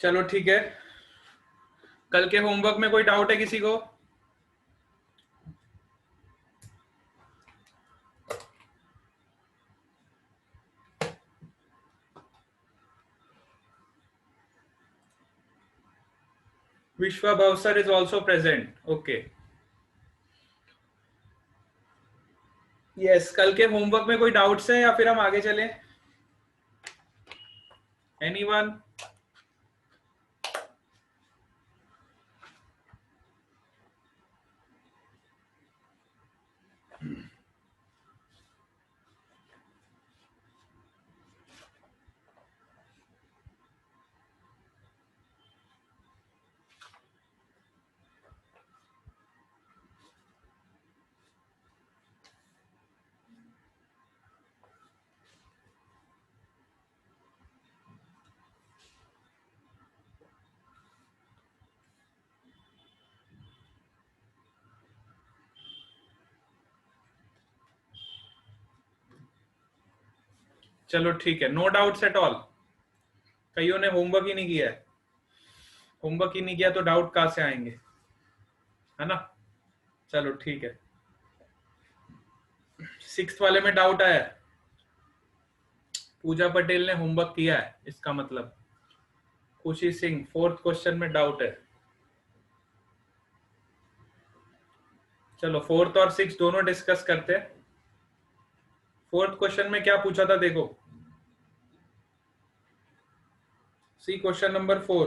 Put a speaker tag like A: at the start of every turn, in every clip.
A: चलो ठीक है। कल के होमवर्क में कोई डाउट है किसी को? विश्वा Bhavsar is also present. Okay yes, कल के होमवर्क में कोई डाउट्स है या फिर हम आगे चलें? एनीवन? चलो ठीक है, नो डाउट्स एट ऑल। कईयों ने होमवर्क ही नहीं किया है। होमवर्क ही नहीं किया तो डाउट कहां से आएंगे, है ना? चलो ठीक है। सिक्स्थ वाले में डाउट आया है। पूजा पटेल ने होमवर्क किया है, इसका मतलब। खुशी सिंह, फोर्थ क्वेश्चन में डाउट है। चलो फोर्थ और सिक्स दोनों डिस्कस करते हैं। फोर्थ क्वेश्चन में क्या पूछा था देखो। सी question number 4।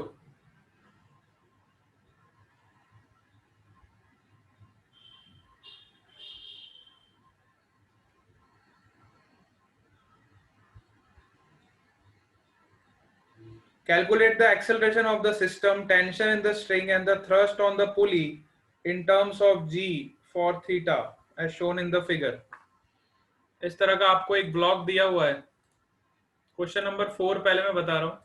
A: Calculate the acceleration of the system, tension in the string and the thrust on the pulley in terms of g for theta as shown in the figure। इस तरह का आपको एक ब्लॉक दिया हुआ है। क्वेश्चन नंबर 4 पहले मैं बता रहा हूं।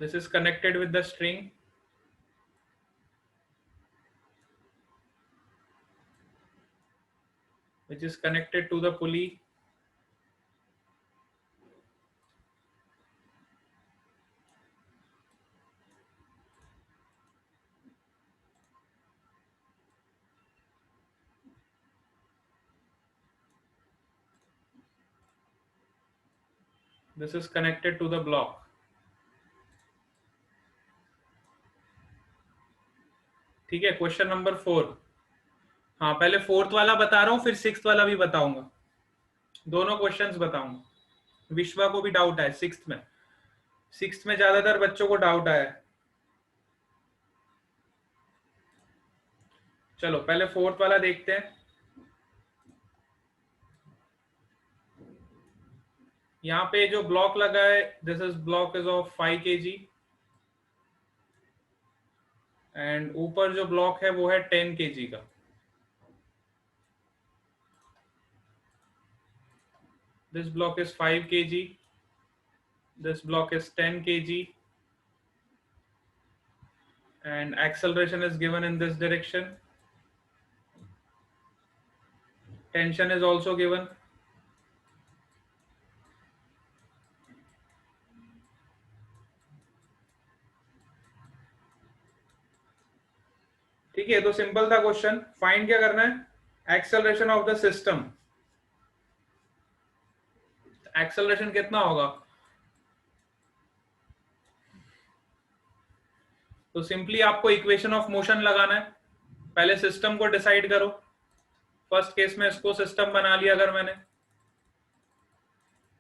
A: This is connected with the string, which is connected to the pulley. This is connected to the block। ठीक है, क्वेश्चन नंबर 4। हाँ, पहले फोर्थ वाला बता रहा हूँ, फिर सिक्स्थ वाला भी बताऊंगा। दोनों क्वेश्चंस बताऊंगा। विश्वा को भी डाउट है सिक्स्थ में। सिक्स्थ में ज्यादातर बच्चों को डाउट आया है। चलो पहले फोर्थ वाला देखते हैं। यहाँ पे जो ब्लॉक लगा है, this is block is of 5 kg and ऊपर जो ब्लॉक है वो है 10 kg का। This block is 5 kg, this block is 10 kg and acceleration is given in this direction। Tension is also given। ठीक है, तो सिंपल था क्वेश्चन। फाइंड क्या करना है? Acceleration of the system. Acceleration कितना होगा? तो सिंपली आपको इक्वेशन ऑफ मोशन लगाना है। पहले सिस्टम को डिसाइड करो। फर्स्ट केस में इसको सिस्टम बना लिया अगर मैंने,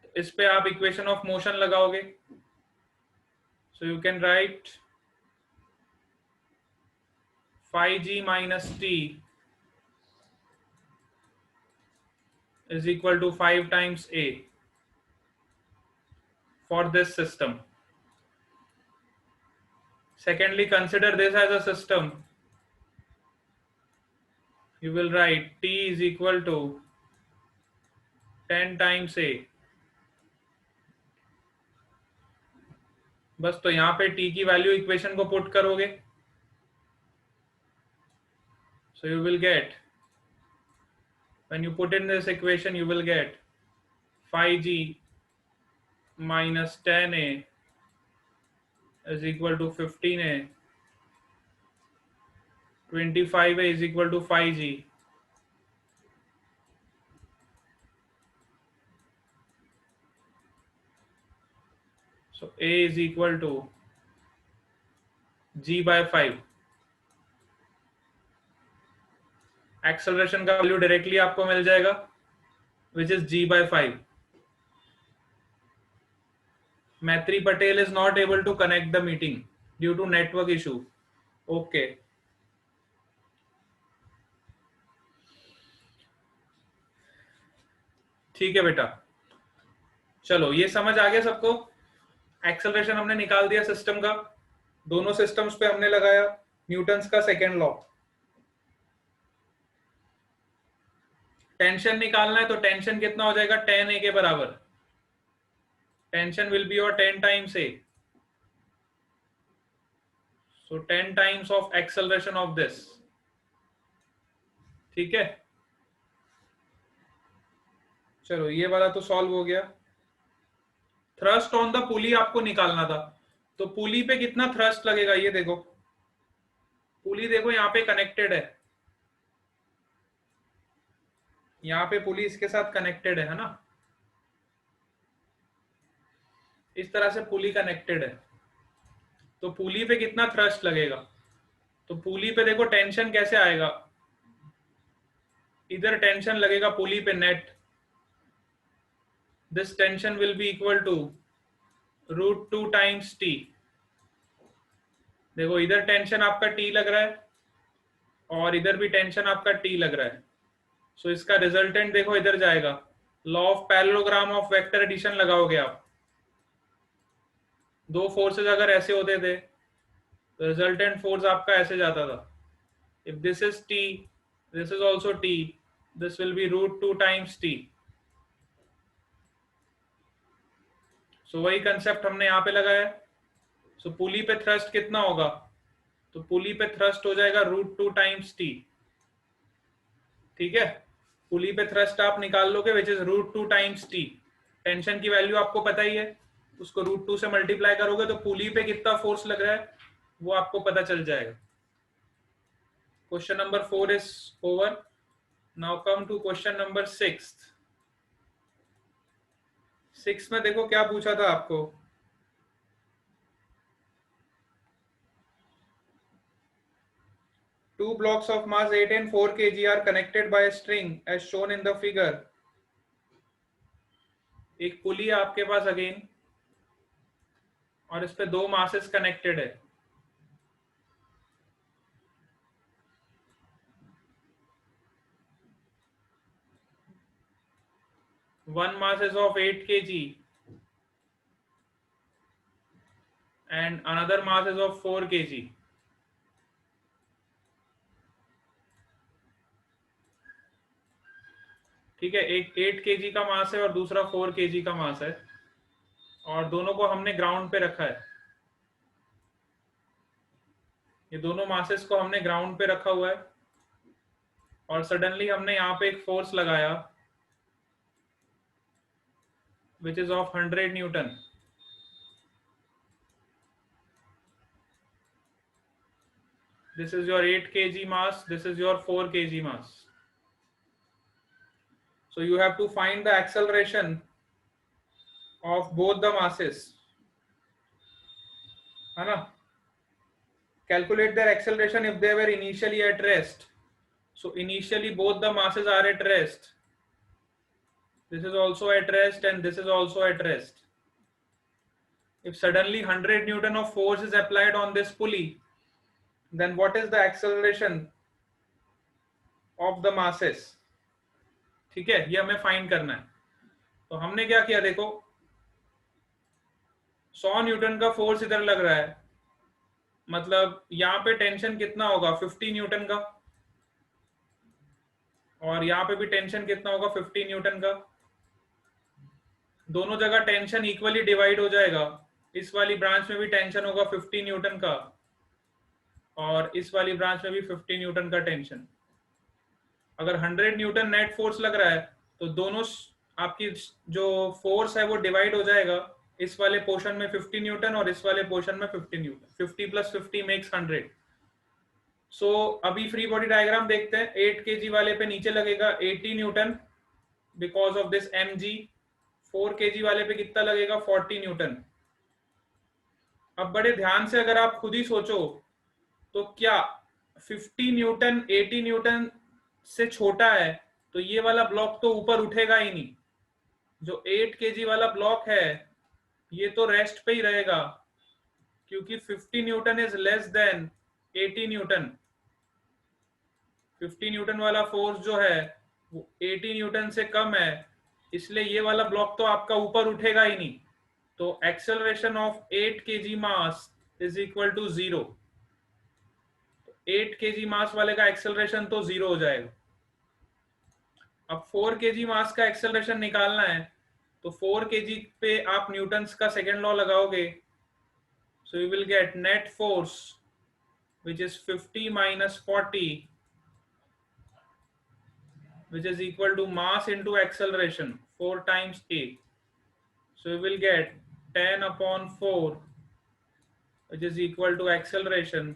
A: तो इस पे आप इक्वेशन ऑफ मोशन लगाओगे। सो you can write 5g minus t is equal to 5 times a for this system। Secondly, consider this as a system। You will write t is equal to 10 times a। बस तो यहाँ पे t की value equation को put करोगे। So you will get When you put in this equation, you will get 5g minus 10a is equal to 15a. 25a is equal to 5g. So a is equal to g by 5. Acceleration का value directly आपको मिल जाएगा, which is g by 5. Maitri Patel is not able to connect the meeting due to network issue. Okay. ठीक है बेटा, चलो ये समझ आ गया सबको. एक्सेलरेशन हमने निकाल दिया सिस्टम का, दोनों सिस्टम्स पे हमने लगाया न्यूटन्स का सेकेंड लॉ. टेंशन निकालना है तो टेंशन कितना हो जाएगा, 10a के बराबर. Tension will be your 10 times a. So 10 times of acceleration of this. ठीक है, चलो ये वाला तो सॉल्व हो गया. थ्रस्ट ऑन द पुली आपको निकालना था, तो पुली पे कितना थ्रस्ट लगेगा ये देखो. पुली देखो यहाँ पे कनेक्टेड है, यहाँ पे पुली इसके साथ कनेक्टेड है ना, इस तरह से पुली कनेक्टेड है. तो पुली पे कितना थ्रस्ट लगेगा, तो पुली पे देखो टेंशन कैसे आएगा, इधर टेंशन लगेगा पुली पे net. This tension will be equal to √2 times t. देखो इधर टेंशन आपका t लग रहा है और इधर भी टेंशन आपका t लग रहा है. सो इसका रिजल्टेंट देखो इधर जाएगा. Law of parallelogram of vector addition लगाओगे आप. दो फोर्सेस अगर ऐसे होते थे तो रिजल्टेंट फोर्स आपका ऐसे जाता था. If this is t, this is also t, this will be √2 times t. सो वही कंसेप्ट हमने यहाँ पे लगाया. सो पुली पे थ्रस्ट कितना होगा, तो पुली पे थ्रस्ट हो जाएगा √2 टाइम्स t. ठीक है, पुली पे थ्रस्ट आप निकाल लोगे which is √2 times t. Tension की वैल्यू आपको पता ही है, उसको √2 से मल्टीप्लाई करोगे तो पुली पे कितना फोर्स लग रहा है वो आपको पता चल जाएगा. Question number 4 is over. Now come to question number 6. 6 में देखो क्या पूछा था आपको. Two blocks of mass 8 and 4 kg are connected by a string as shown in the figure. एक पुली है आपके पास अगेन, और इस पे दो मासेस कनेक्टेड है. One mass is of 8 kg and another mass is of 4 kg. ठीक है, एक 8 kg का मास है और दूसरा 4 kg का मास है, और दोनों को हमने ग्राउंड पे रखा है. ये दोनों मासेस को हमने ग्राउंड पे रखा हुआ है, और सडनली हमने यहाँ पे एक फोर्स लगाया which is of 100 Newton. This is your 8 kg mass, this is your 4 kg mass. So you have to find the acceleration of both the masses, है ना. Calculate their acceleration if they were initially at rest. So initially both the masses are at rest. This is also at rest and this is also at rest. If suddenly 100 Newton of force is applied on this pulley, then what is the acceleration of the masses? ठीक है, ये हमें find करना है. तो हमने क्या किया, देखो 100 न्यूटन का फोर्स इधर लग रहा है, मतलब यहाँ पे टेंशन कितना होगा, 50 न्यूटन का, और यहाँ पे भी टेंशन कितना होगा, 50 न्यूटन का. दोनों जगह टेंशन इक्वली डिवाइड हो जाएगा. इस वाली ब्रांच में भी टेंशन होगा 50 न्यूटन का, और इस वाली ब्रांच में भी 50 न्यूटन का टेंशन. अगर 100 न्यूटन नेट फोर्स लग रहा है तो दोनों आपकी जो फोर्स है वो डिवाइड हो जाएगा, इस वाले पोर्शन में 50 न्यूटन और इस वाले पोर्शन में 50 न्यूटन, 50 प्लस 50 मेक्स 100। सो अभी फ्री बॉडी डायग्राम देखते हैं। 8 केजी वाले पे नीचे लगेगा 80 Newton because of this mg। 4 KG वाले पे कितना लगेगा, 40 न्यूटन। अब बड़े ध्यान से अगर आप खुद ही सोचो तो क्या 50 न्यूटन 80 न्यूटन से छोटा है तो ये वाला ब्लॉक तो ऊपर उठेगा ही नहीं। जो 8 केजी वाला ब्लॉक है ये तो रेस्ट पे ही रहेगा, क्योंकि 50 Newton is less than 80 Newton. 50 Newton वाला फोर्स जो है वो 80 न्यूटन से कम है, इसलिए ये वाला ब्लॉक तो आपका ऊपर उठेगा ही नहीं। तो acceleration of 8 KG mass is equal to 0। 8 KG mass वाले का एक्सेलरेशन तो 0 हो जाएगा। अब 4 केजी मास का एक्सेलरेशन निकालना है तो 4 केजी पे आप न्यूटन्स का सेकेंड लॉ लगाओगे, so you will get net force which is 50 minus 40 which is equal to mass into acceleration 4 times a. So you will get 10 upon 4 which is equal to acceleration,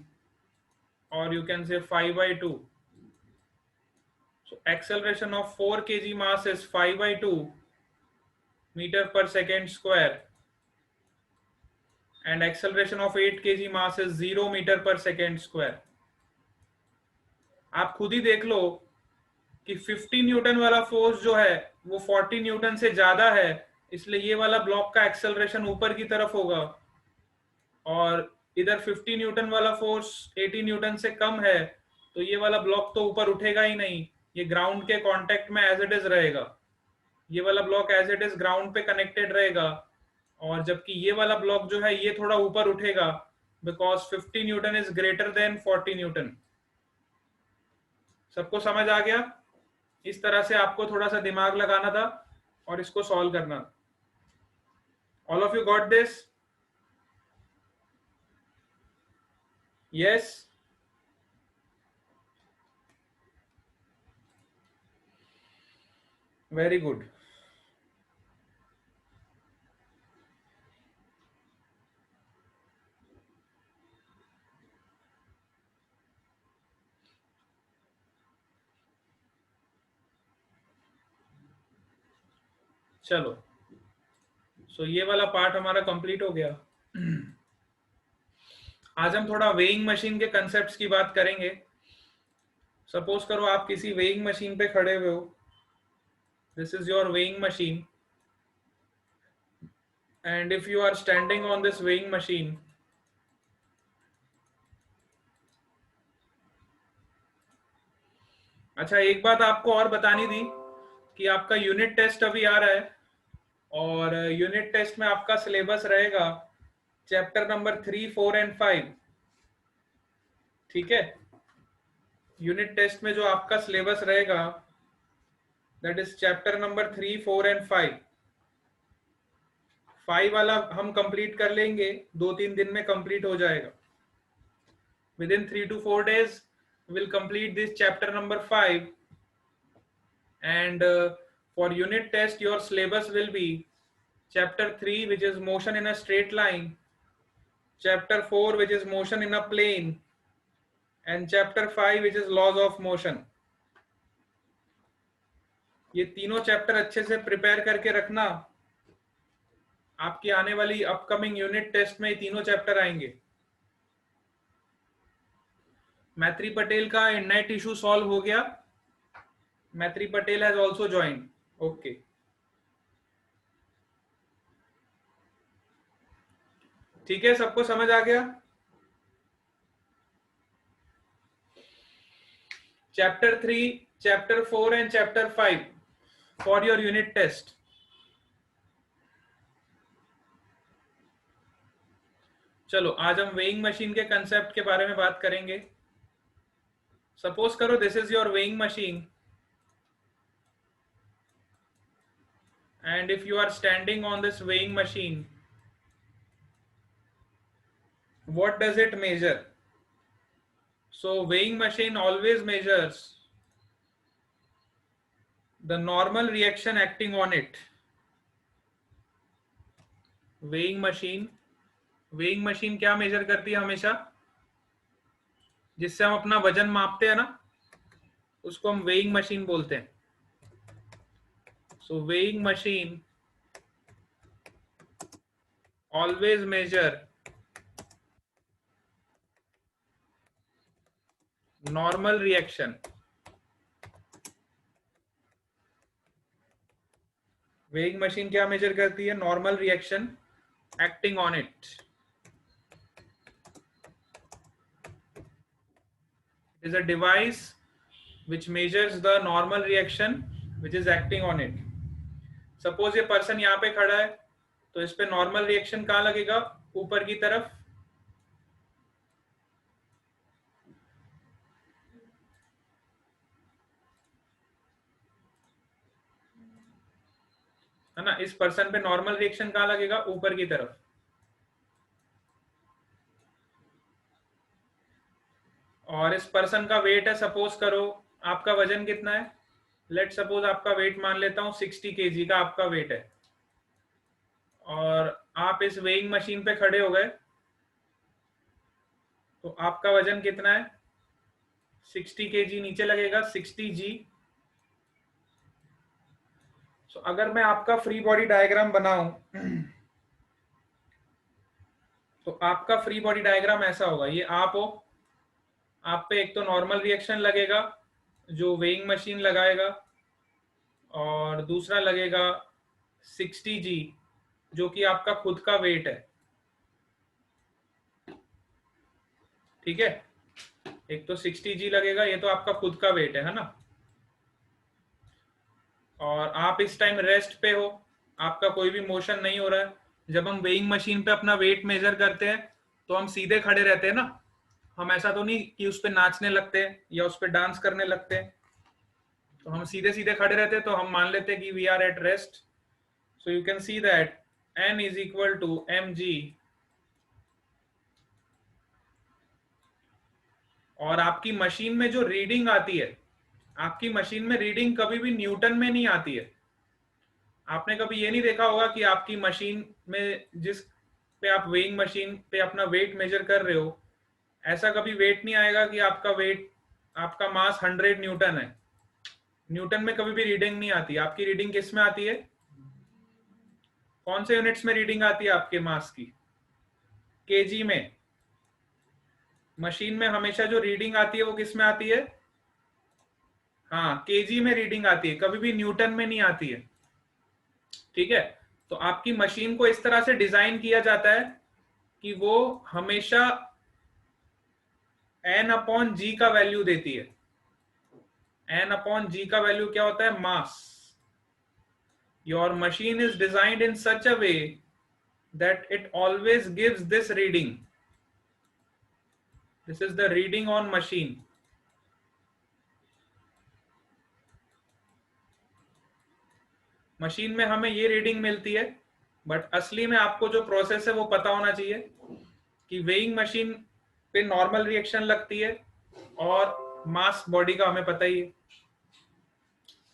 A: or you can say 5 by 2. So acceleration of 4 kg mass is 5 by 2 meter per second square, and acceleration of 8 kg mass is 0 meter per second square. आप खुद ही देख लो कि 50 Newton वाला force जो है वो 40 Newton से ज्यादा है, इसलिए ये वाला ब्लॉक का एक्सेलरेशन ऊपर की तरफ होगा, और इधर 50 न्यूटन वाला फोर्स 80 न्यूटन से कम है तो ये वाला ब्लॉक तो ऊपर उठेगा ही नहीं, ये ग्राउंड के कांटेक्ट में एज इट इज रहेगा। ये वाला block as it is ground पे कनेक्टेड रहेगा, और जबकि ये वाला ब्लॉक जो है ये थोड़ा ऊपर उठेगा because 50 Newton is greater than 40 Newton. सबको समझ आ गया? इस तरह से आपको थोड़ा सा दिमाग लगाना था और इसको सॉल्व करना। All of you got this? Yes? Very good. चलो, सो ये वाला पार्ट हमारा कंप्लीट हो गया। आज हम थोड़ा वेइंग मशीन के कंसेप्ट्स की बात करेंगे। सपोज करो आप किसी वेइंग मशीन पे खड़े हुए हो, this is your weighing machine, and if you are standing on this weighing machine, अच्छा एक बात आपको और बतानी थी कि आपका यूनिट टेस्ट अभी आ रहा है, और यूनिट टेस्ट में आपका सिलेबस रहेगा चैप्टर नंबर 3, 4 एंड 5। ठीक है? यूनिट टेस्ट में जो आपका सिलेबस रहेगा that is chapter number 3, 4 and 5। 5 वाला हम कंप्लीट कर लेंगे, 2-3 दिन में कंप्लीट हो जाएगा। Within 3 to 4 days we will complete this chapter number 5, and for unit test your syllabus will be chapter 3 which is motion in a straight line, chapter 4 which is motion in a plane, and chapter 5 which is laws of motion। ये तीनों chapter अच्छे से prepare करके रखना, आपकी आने वाली upcoming unit test में ये तीनों चैप्टर आएंगे। मैत्री पटेल का नेट इशू सॉल्व हो गया? Maitri Patel has also joined. Okay, ठीक है, सबको समझ आ गया? Chapter 3, chapter 4 and chapter 5 for your unit test. चलो आज हम वेइंग मशीन के कंसेप्ट के बारे में बात करेंगे। सपोज करो this is your weighing machine, and if you are standing on this weighing machine, what does it measure? So weighing machine always measures the normal reaction acting on it. weighing machine क्या major करती है हमेशा? जिससे हम अपना वजन मापते हैं ना, उसको हम weighing machine बोलते हैं. So weighing machine always measure normal reaction. weighing machine क्या मेजर करती है? Normal reaction acting on it. It is a device which measures the normal reaction which is acting on it. Suppose ये person यहाँ पे खड़ा है, तो इस पे normal reaction कहाँ लगेगा? ऊपर की तरफ. है ना? इस पर्सन पे नॉर्मल रिएक्शन कहाँ लगेगा? ऊपर की तरफ. और इस पर्सन का वेट है, सपोज करो आपका वजन कितना है? लेट सपोज आपका वेट मान लेता हूं 60 kg का आपका वेट है, और आप इस वेइंग मशीन पे खड़े हो गए, तो आपका वजन कितना है? 60 kg नीचे लगेगा, 60 g. So, अगर मैं आपका फ्री बॉडी डायग्राम बनाऊं, तो आपका फ्री बॉडी डायग्राम ऐसा होगा. ये आप हो, आप पे एक तो नॉर्मल रिएक्शन लगेगा जो वेइंग मशीन लगाएगा, और दूसरा लगेगा 60 g जो कि आपका खुद का वेट है. ठीक है, एक तो 60 g लगेगा, ये तो आपका खुद का वेट है ना. और आप इस टाइम रेस्ट पे हो, आपका कोई भी मोशन नहीं हो रहा है. जब हम वेइंग मशीन पे अपना वेट मेजर करते हैं तो हम सीधे खड़े रहते हैं ना. हम ऐसा तो नहीं कि उस पे नाचने लगते हैं या उस पे डांस करने लगते हैं. तो हम सीधे सीधे खड़े रहते हैं, तो हम मान लेते हैं कि we are at rest. So you can see that N is equal to mg. और आपकी मशीन में जो रीडिंग आती है, आपकी मशीन में रीडिंग कभी भी न्यूटन में नहीं आती है. आपने कभी ये नहीं देखा होगा कि आपकी मशीन में जिस पे आप वेइंग मशीन पे अपना वेट मेजर कर रहे हो, ऐसा कभी वेट नहीं आएगा कि आपका वेट, आपका मास 100 न्यूटन है. न्यूटन में कभी भी रीडिंग नहीं आती. आपकी रीडिंग किस में आती है? कौन से यूनिट्स में रीडिंग आती है आपके मास की? केजी में. मशीन में हमेशा जो रीडिंग आती है वो किस में आती है? हाँ, केजी में रीडिंग आती है, कभी भी न्यूटन में नहीं आती है. ठीक है, तो आपकी मशीन को इस तरह से डिजाइन किया जाता है कि वो हमेशा N/g का वैल्यू देती है. N/g का वैल्यू क्या होता है? Mass. Your machine is designed in such a way that it always gives this reading. This is the reading on machine. Machine में हमें ये रीडिंग मिलती है, बट असली में आपको जो प्रोसेस है वो पता होना चाहिए कि वेइंग मशीन पे नॉर्मल रिएक्शन लगती है और मास बॉडी का हमें पता ही है.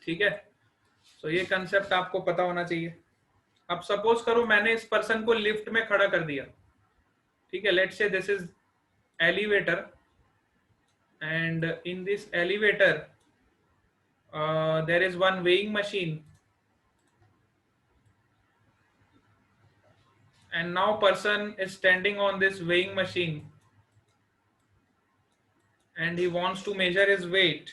A: ठीक है, तो ये कंसेप्ट आपको पता होना चाहिए. अब सपोज करो मैंने इस पर्सन को लिफ्ट में खड़ा कर दिया. ठीक है, let's say this is elevator, and in this elevator there is one weighing machine, and now person is standing on this weighing machine and he wants to measure his weight.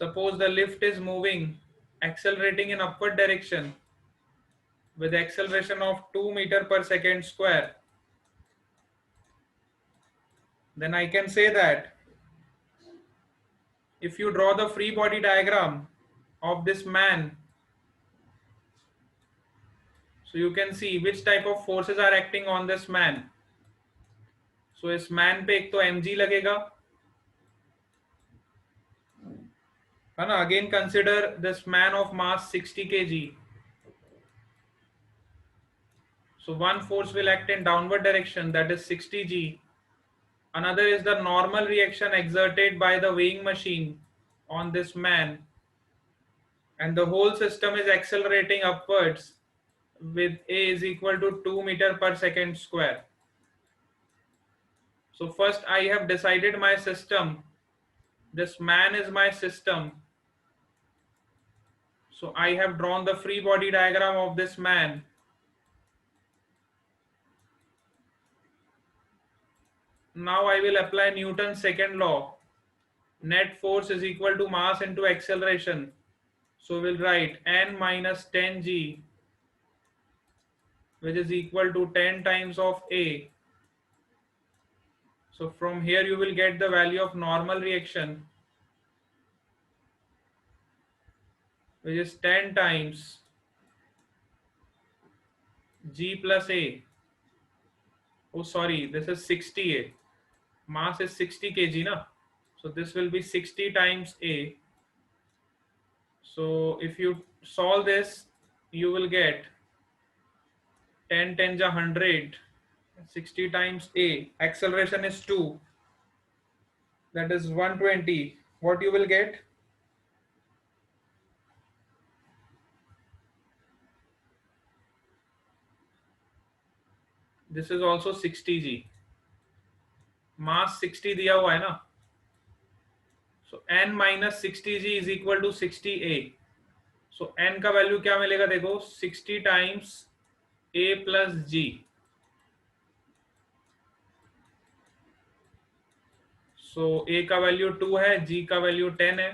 A: Suppose the lift is moving, accelerating in upward direction with acceleration of 2 meter per second square. Then I can say that if you draw the free body diagram of this man, so you can see which type of forces are acting on this man. So इस man पे एक तो mg लगेगा, है ना. Again consider this man of mass 60 kg. So one force will act in downward direction, that is 60 g. Another is the normal reaction exerted by the weighing machine on this man. and the whole system is accelerating upwards with a is equal to 2 meter per second square. So first I have decided my system. This man is my system. So I have drawn the free body diagram of this man. Now I will apply Newton's second law. Net force is equal to mass into acceleration. So we'll write n minus 10g, which is equal to 10 times of a. So from here you will get the value of normal reaction, which is 10 times g plus a. Oh sorry, this is 60a. Mass is 60 kg na. So this will be 60 times a. So if you solve this, you will get 10 10 ja 100, 60 times a. Acceleration is 2. That is 120. What you will get? This is also 60g. Mass 60 दिया हुआ है ना. So n minus 60g is equal to 60a. So n का value क्या मिलेगा देखो, 60 times a plus g. So a का value 2 है, g का वैल्यू 10 है.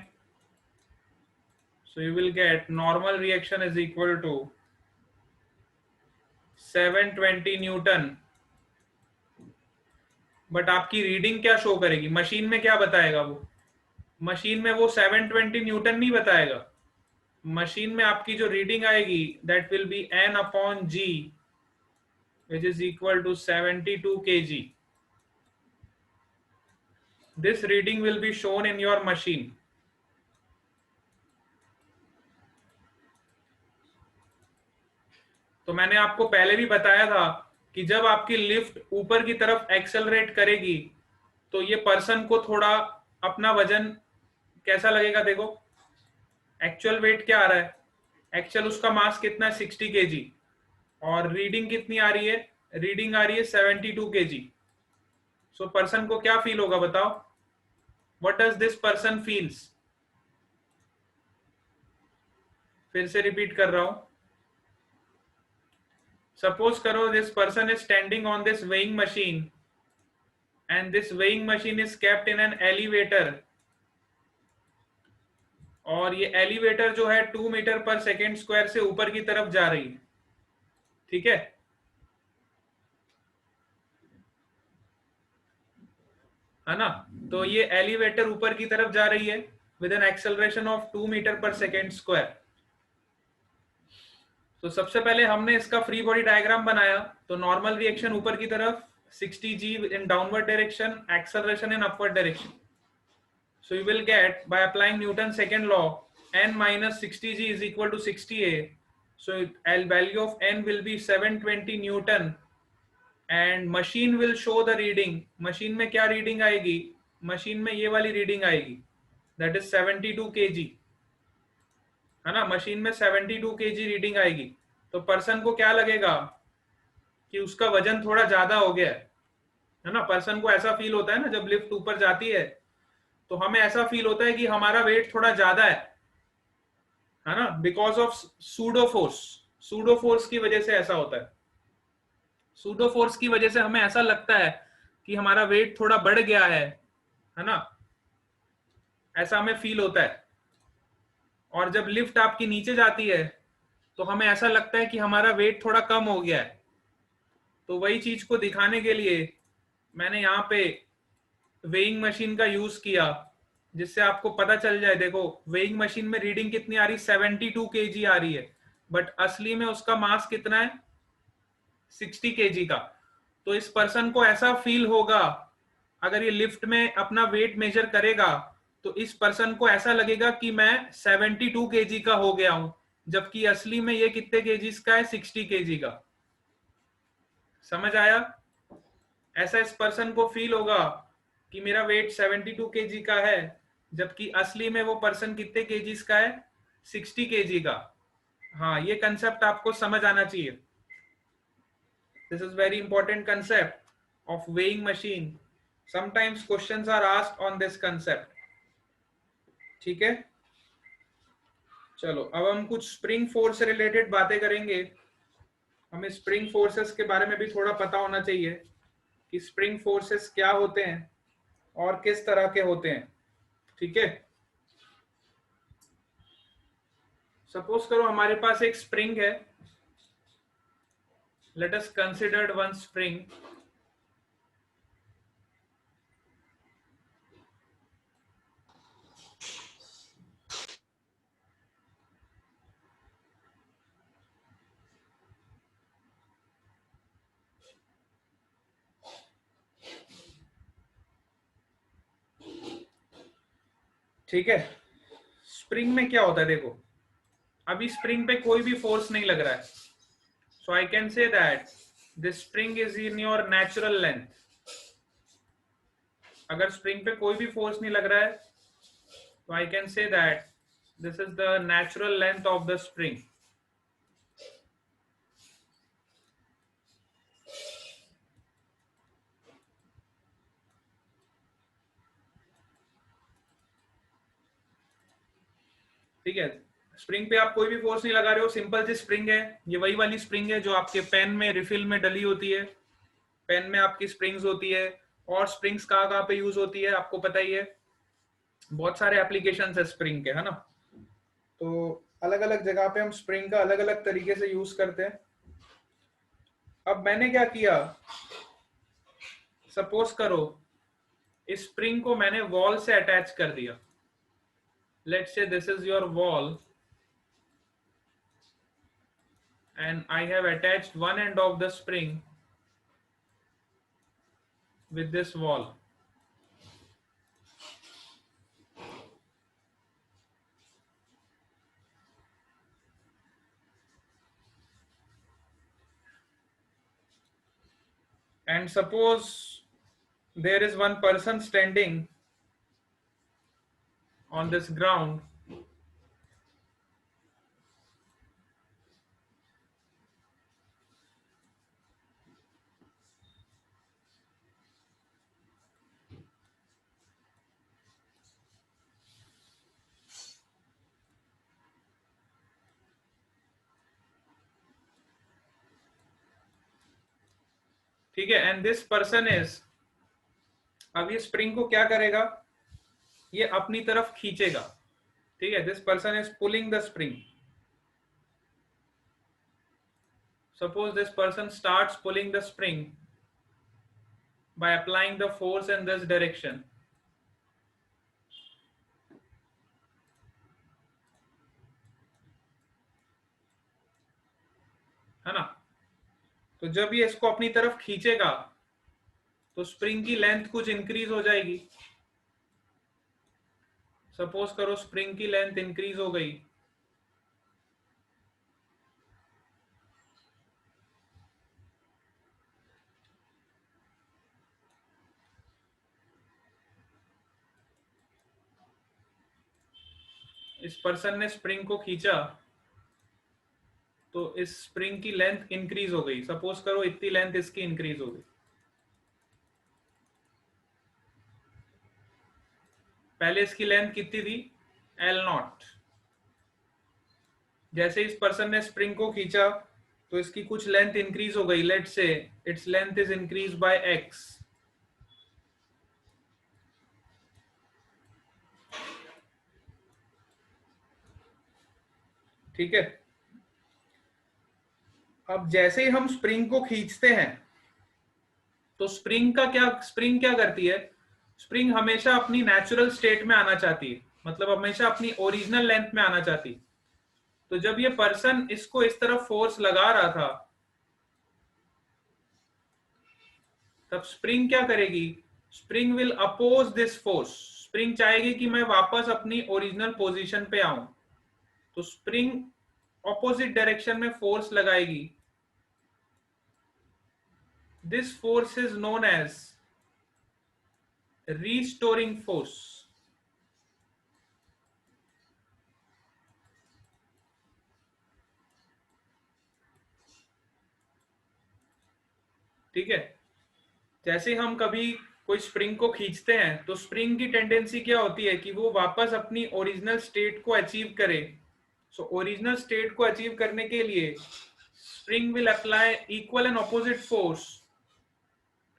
A: So you will get normal reaction is equal to 720 Newton. But आपकी reading क्या शो करेगी, मशीन में क्या बताएगा वो? मशीन में वो 720 न्यूटन नहीं बताएगा. मशीन में आपकी जो रीडिंग आएगी that will be n upon g, which is equal to 72 kg. This reading will be shown in your machine. तो मैंने आपको पहले भी बताया था कि जब आपकी लिफ्ट ऊपर की तरफ एक्सेलरेट करेगी तो ये पर्सन को थोड़ा अपना वजन कैसा लगेगा. देखो एक्चुअल वेट क्या आ रहा है, एक्चुअल उसका मास कितना है 60 kg और रीडिंग कितनी आ रही है, रीडिंग आ रही है 72 kg. सो पर्सन को क्या फील होगा बताओ, what does this person feels. फिर से रिपीट कर रहा हूं. सपोज करो this person is standing on this weighing machine and this weighing machine is kept in an elevator. और ये एलिवेटर जो है 2 मीटर पर सेकेंड स्क्वायर से ऊपर की तरफ जा रही है. ठीक है ना. तो ये एलिवेटर ऊपर की तरफ जा रही है with an acceleration of 2 metre per second square. तो सबसे पहले हमने इसका फ्री बॉडी डायग्राम बनाया. तो नॉर्मल रिएक्शन ऊपर की तरफ, 60g in downward direction, acceleration in upward direction. So you will get, by applying Newton's second law, n minus 60g is equal to 60a. So value of n will be 720 Newton and machine will show the reading. Machine में क्या reading आएगी, machine में ये वाली reading आएगी, that is 72 kg है ना. Machine में 72 kg रीडिंग आएगी. तो पर्सन को क्या लगेगा कि उसका वजन थोड़ा ज्यादा हो गया है ना. पर्सन को ऐसा फील होता है ना, जब लिफ्ट ऊपर जाती है तो हमें ऐसा फील होता है कि हमारा वेट थोड़ा ज्यादा है ना, because of pseudo force. Pseudo force की वजह से ऐसा होता है. सूडो फोर्स की वजह से हमें ऐसा लगता है कि हमारा वेट थोड़ा बढ़ गया है ना, ऐसा हमें फील होता है. और जब लिफ्ट आपकी नीचे जाती है तो हमें ऐसा लगता है कि हमारा वेट थोड़ा कम हो गया है. तो वही चीज को दिखाने के लिए मैंने यहाँ पे वेइंग मशीन का यूज किया, जिससे आपको पता चल जाए. देखो वेइंग मशीन में रीडिंग कितनी आ रही है, 72 kg आ रही है, बट असली में उसका मास कितना है, 60 kg का. तो इस पर्सन को ऐसा फील होगा, अगर ये लिफ्ट में अपना वेट मेजर करेगा तो इस पर्सन को ऐसा लगेगा कि मैं 72 kg का हो गया हूं, जबकि असली में ये कितने kgs का है, 60 kg का. समझ आया. ऐसा इस पर्सन को फील होगा कि मेरा वेट 72 kg का है, जबकि असली में वो पर्सन कितने kgs का है, 60 केजी का। हाँ, ये कंसेप्ट आपको समझ आना चाहिए। This is very important concept of weighing machine. Sometimes questions are asked on this concept. ठीक है, चलो अब हम कुछ स्प्रिंग फोर्स से रिलेटेड बातें करेंगे। हमें स्प्रिंग फोर्सेस के बारे में भी थोड़ा पता होना चाहिए कि स्प्रिंग फोर्सेस क्या होते हैं और किस तरह के होते हैं। ठीक है, सपोज करो हमारे पास एक स्प्रिंग है। Let us consider one spring. ठीक है, स्प्रिंग में क्या होता है, देखो अभी स्प्रिंग पे कोई भी फोर्स नहीं लग रहा है, so I can say that this spring is in your natural length. अगर स्प्रिंग पे कोई भी फोर्स नहीं लग रहा है तो I can say that this is the natural length of the spring. ठीक है, स्प्रिंग पे आप कोई भी फोर्स नहीं लगा रहे हो, सिंपल सी स्प्रिंग है। ये वही वाली स्प्रिंग है जो आपके पेन में रिफिल में डली होती है। पेन में आपकी स्प्रिंग्स होती है। और स्प्रिंग्स कहाँ कहाँ पे यूज होती है आपको पता ही है, बहुत सारे एप्लीकेशन है स्प्रिंग के, है ना। तो अलग अलग जगह पे हम स्प्रिंग का अलग अलग तरीके से यूज करते हैं। अब मैंने क्या किया, सपोज करो इस स्प्रिंग को मैंने वॉल से अटैच कर दिया। Let's say this is your wall and I have attached one end of the spring with this wall. And suppose there is one person standing on this ground. ठीक है, and this person is, अब ये spring को क्या करेगा, ये अपनी तरफ खींचेगा। ठीक है, this person is pulling the spring. Suppose this person starts pulling the spring by applying the force in this direction. है ना, तो जब ये इसको अपनी तरफ खींचेगा तो स्प्रिंग की लेंथ कुछ इंक्रीज हो जाएगी। सपोज करो स्प्रिंग की लेंथ इंक्रीज हो गई, इस पर्सन ने स्प्रिंग को खींचा तो इस स्प्रिंग की लेंथ इंक्रीज हो गई। सपोज करो इतनी लेंथ इसकी इंक्रीज हो गई। पहले इसकी लेंथ कितनी थी, L0। जैसे इस पर्सन ने स्प्रिंग को खींचा तो इसकी कुछ लेंथ इंक्रीज हो गई। Let's say its length is increase by x। ठीक है, अब जैसे ही हम स्प्रिंग को खींचते हैं तो स्प्रिंग क्या करती है, स्प्रिंग हमेशा अपनी नेचुरल स्टेट में आना चाहती है, मतलब हमेशा अपनी ओरिजिनल लेंथ में आना चाहती है। तो जब ये पर्सन इसको इस तरफ फोर्स लगा रहा था तब स्प्रिंग क्या करेगी, spring will oppose this force. Spring चाहेगी कि मैं वापस अपनी ओरिजिनल पोजीशन पे आऊं, तो स्प्रिंग ऑपोजिट डायरेक्शन में फोर्स लगाएगी। This force is known as restoring force. ठीक है। जैसे हम कभी कोई स्प्रिंग को खींचते हैं तो स्प्रिंग की टेंडेंसी क्या होती है कि वो वापस अपनी ओरिजिनल स्टेट को अचीव करे। सो ओरिजिनल स्टेट को अचीव करने के लिए spring will apply equal and opposite force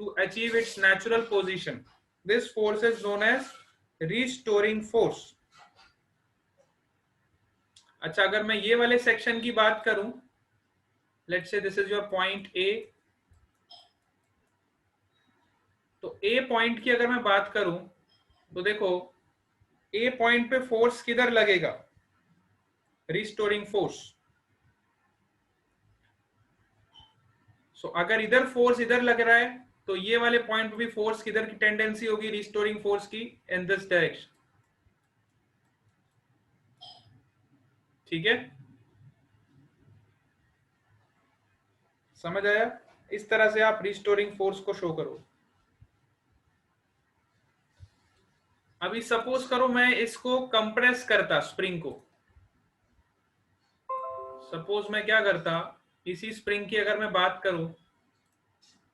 A: to achieve its natural position. This force is known as restoring force. अच्छा, अगर मैं ये वाले सेक्शन की बात करूं, let's say this is your point A, तो ए पॉइंट की अगर मैं बात करूं तो देखो ए पॉइंट पे फोर्स किधर लगेगा, रिस्टोरिंग फोर्स। सो अगर इधर फोर्स इधर लग रहा है तो ये वाले पॉइंट पे भी फोर्स किधर की टेंडेंसी होगी, रिस्टोरिंग फोर्स की, इन दिस डायरेक्शन। ठीक है, समझ आया? इस तरह से आप रिस्टोरिंग फोर्स को शो करो। अभी सपोज करो मैं इसको कंप्रेस करता स्प्रिंग को, सपोज मैं क्या करता, इसी स्प्रिंग की अगर मैं बात करूं,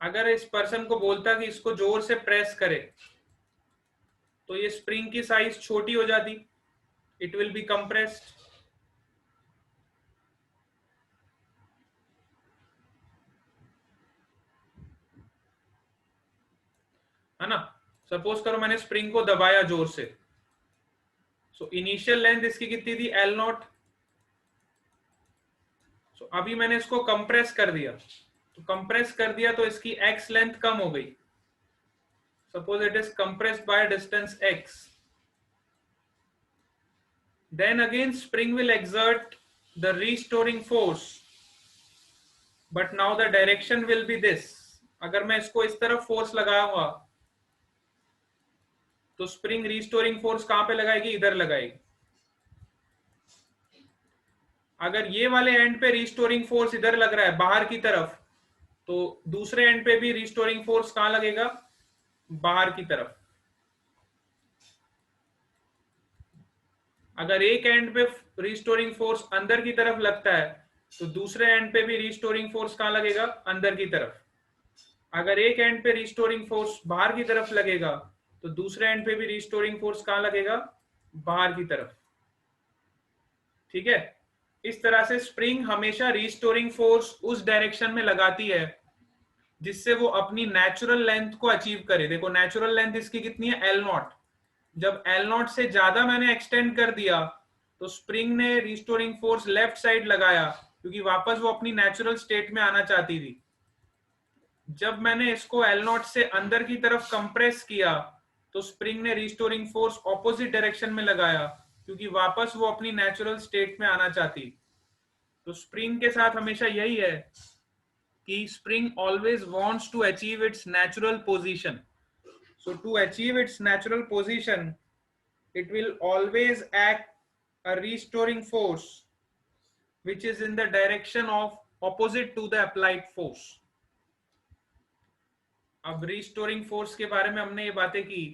A: अगर इस पर्सन को बोलता कि इसको जोर से प्रेस करे तो ये स्प्रिंग की साइज छोटी हो जाती, इट विल बी कंप्रेस्ड, है ना। सपोज करो मैंने स्प्रिंग को दबाया जोर से, सो इनिशियल लेंथ इसकी कितनी थी, एल नॉट। सो अभी मैंने इसको कंप्रेस कर दिया, तो कंप्रेस कर दिया तो इसकी एक्स लेंथ कम हो गई, suppose it is compressed by distance x. Then again spring will exert the restoring force, but now the direction will be this. अगर मैं इसको इस तरफ फोर्स लगाऊंगा तो स्प्रिंग रिस्टोरिंग फोर्स कहां पे लगाएगी, इधर लगाएगी। अगर ये वाले एंड पे रिस्टोरिंग फोर्स इधर लग रहा है बाहर की तरफ, तो दूसरे एंड पे भी रिस्टोरिंग फोर्स कहां लगेगा, बाहर की तरफ। अगर एक एंड पे रिस्टोरिंग फोर्स अंदर की तरफ लगता है तो दूसरे एंड पे भी रिस्टोरिंग फोर्स कहां लगेगा, अंदर की तरफ। अगर एक एंड पे रिस्टोरिंग फोर्स बाहर की तरफ लगेगा तो दूसरे एंड पे भी रिस्टोरिंग फोर्स कहां लगेगा, बाहर की तरफ। ठीक है, इस तरह से स्प्रिंग हमेशा रिस्टोरिंग फोर्स उस डायरेक्शन में लगाती है जिससे वो अपनी नेचुरल लेंथ को अचीव करे। देखो नेचुरल लेंथ इसकी कितनी है, एल नॉट। जब एल नॉट से ज्यादा मैंने एक्सटेंड कर दिया तो स्प्रिंग ने रिस्टोरिंग फोर्स लेफ्ट साइड लगाया, क्योंकि वापस वो अपनी नेचुरल स्टेट में आना चाहती थी। जब मैंने इसको एल नॉट से अंदर की तरफ कंप्रेस किया तो स्प्रिंग ने रिस्टोरिंग फोर्स ऑपोजिट डायरेक्शन में लगाया, क्योंकि वापस वो अपनी नेचुरल स्टेट में आना चाहती। तो स्प्रिंग के साथ हमेशा यही है कि spring always wants to achieve its natural position. So to achieve its natural position it will always act a restoring force which is in the direction of opposite to the applied force. अब restoring force के बारे में हमने ये बातें की,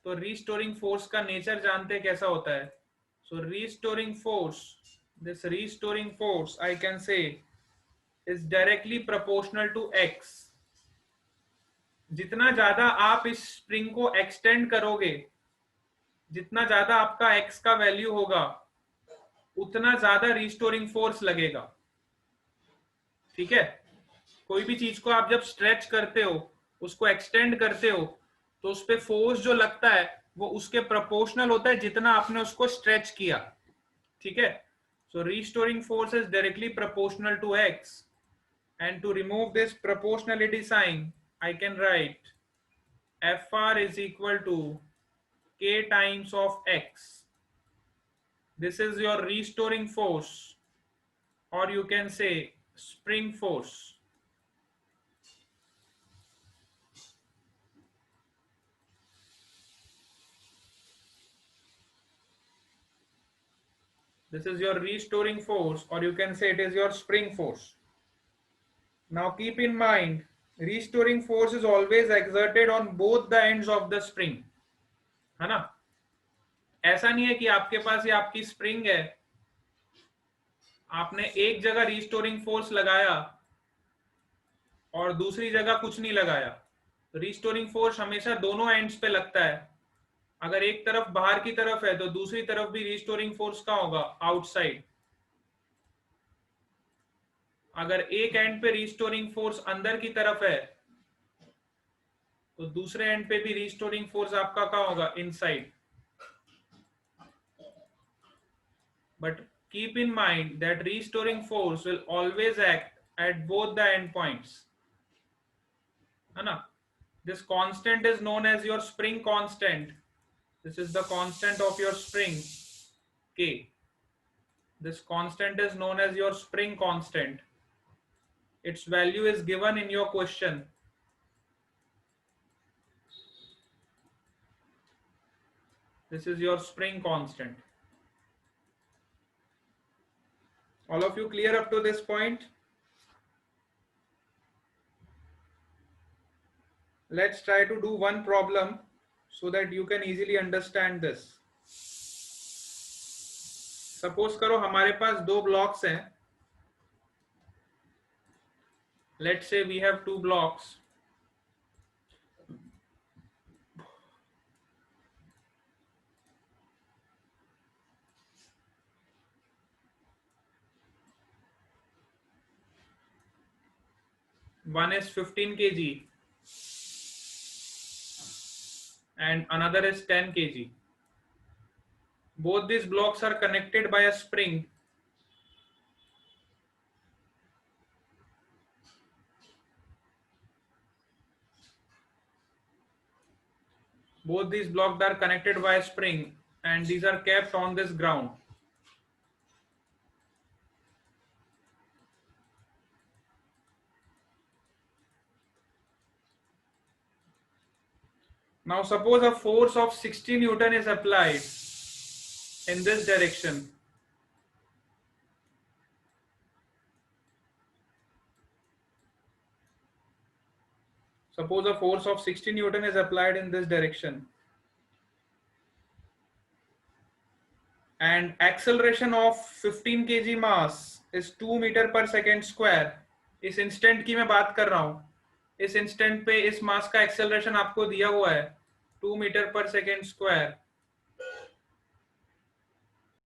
A: तो restoring force का नेचर जानते हैं कैसा होता है। So restoring force, this restoring force I can say is directly proportional to x. जितना ज्यादा आप इस स्प्रिंग को एक्सटेंड करोगे, जितना ज्यादा आपका एक्स का वैल्यू होगा उतना ज्यादा रिस्टोरिंग फोर्स लगेगा। ठीक है, कोई भी चीज को आप जब स्ट्रेच करते हो, उसको एक्सटेंड करते हो, तो उस पे फोर्स जो लगता है वो उसके प्रोपोर्शनल होता है जितना आपने उसको स्ट्रेच किया। ठीक है, so restoring force is directly proportional to x, and to remove this proportionality sign I can write Fr is equal to k times of x. This is your restoring force, or you can say spring force. This is your restoring force, or you can say it is your spring force. Now keep in mind, restoring force is always exerted on both the ends of the spring, है ना। ऐसा नहीं है कि आपके पास ये आपकी spring है, आपने एक जगह रिस्टोरिंग फोर्स लगाया और दूसरी जगह कुछ नहीं लगाया, रिस्टोरिंग फोर्स हमेशा दोनों एंड्स पे लगता है। अगर एक तरफ बाहर की तरफ है तो दूसरी तरफ भी रिस्टोरिंग फोर्स कहाँ होगा, आउटसाइड। अगर एक एंड पे रिस्टोरिंग फोर्स अंदर की तरफ है तो दूसरे एंड पे भी रिस्टोरिंग फोर्स आपका कहाँ होगा, inside. But keep in mind that restoring force will always act at both the endpoints. है ना? This constant is known as your spring constant. This is the constant of your spring, K. This constant is known as your spring constant. Its value is given in your question. This is your spring constant. All of you clear up to this point? Let's try to do one problem so that you can easily understand this. Suppose करो हमारे पास दो blocks हैं. Let's say we have two blocks. One is 15 kg and another is 10 kg. Both these blocks are connected by a spring. Both these blocks are connected by a spring and these are kept on this ground. Now suppose a force of 60 Newton is applied in this direction. Suppose a force of 60 Newton is applied in this direction. And acceleration of 15 kg mass is 2 meter per second square. इस instant की मैं बात कर रहा हूं. इस instant पे इस मास का एक्सेलरेशन आपको दिया हुआ है 2 मीटर पर सेकेंड स्क्वायर.